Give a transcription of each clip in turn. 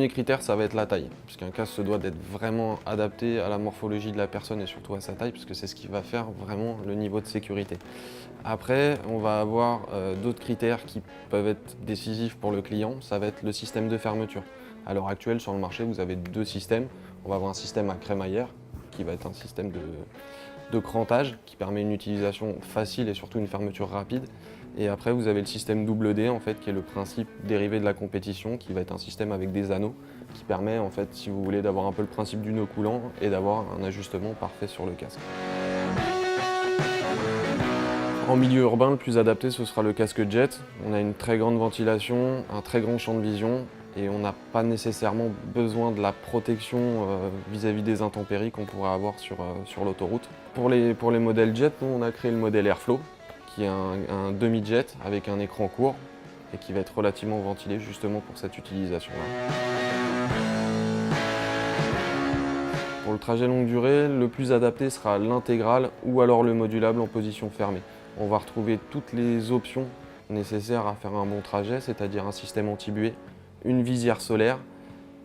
premier critère, ça va être la taille, puisqu'un casque se doit d'être vraiment adapté à la morphologie de la personne et surtout à sa taille, puisque c'est ce qui va faire vraiment le niveau de sécurité. Après, on va avoir d'autres critères qui peuvent être décisifs pour le client, ça va être le système de fermeture. À l'heure actuelle, sur le marché, vous avez deux systèmes. On va avoir un système à crémaillère, qui va être un système de crantage, qui permet une utilisation facile et surtout une fermeture rapide. Et après, vous avez le système double D, en fait, qui est le principe dérivé de la compétition, qui va être un système avec des anneaux, qui permet, en fait, si vous voulez, d'avoir un peu le principe du nœud coulant et d'avoir un ajustement parfait sur le casque. En milieu urbain, le plus adapté, ce sera le casque jet. On a une très grande ventilation, un très grand champ de vision et on n'a pas nécessairement besoin de la protection vis-à-vis des intempéries qu'on pourrait avoir sur l'autoroute. Pour les modèles jet, nous, on a créé le modèle Airflow, qui est un demi-jet avec un écran court et qui va être relativement ventilé justement pour cette utilisation-là. Pour le trajet longue durée, le plus adapté sera l'intégral ou alors le modulable en position fermée. On va retrouver toutes les options nécessaires à faire un bon trajet, c'est-à-dire un système anti-buée, une visière solaire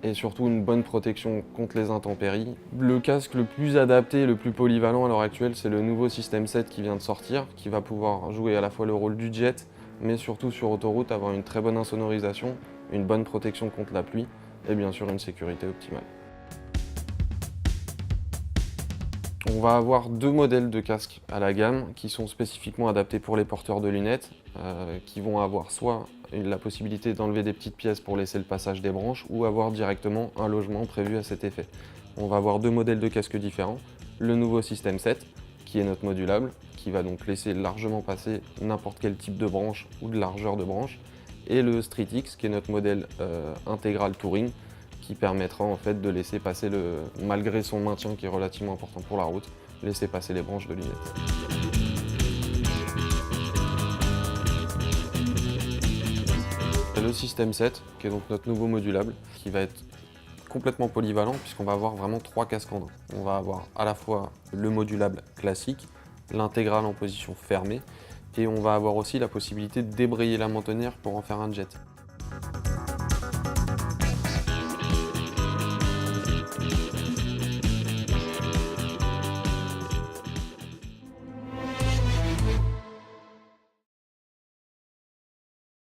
et surtout une bonne protection contre les intempéries. Le casque le plus adapté et le plus polyvalent à l'heure actuelle, c'est le nouveau système 7 qui vient de sortir, qui va pouvoir jouer à la fois le rôle du jet, mais surtout sur autoroute, avoir une très bonne insonorisation, une bonne protection contre la pluie et bien sûr une sécurité optimale. On va avoir deux modèles de casques à la gamme qui sont spécifiquement adaptés pour les porteurs de lunettes, qui vont avoir soit la possibilité d'enlever des petites pièces pour laisser le passage des branches ou avoir directement un logement prévu à cet effet. On va avoir deux modèles de casques différents. Le nouveau système 7, qui est notre modulable, qui va donc laisser largement passer n'importe quel type de branche ou de largeur de branche, et le Street X, qui est notre modèle intégral Touring, qui permettra en fait de laisser passer, malgré son maintien qui est relativement important pour la route, laisser passer les branches de lunettes. Le système 7, qui est donc notre nouveau modulable, qui va être complètement polyvalent puisqu'on va avoir vraiment trois casques en un. On va avoir à la fois le modulable classique, l'intégral en position fermée, et on va avoir aussi la possibilité de débrayer la mentonnière pour en faire un jet.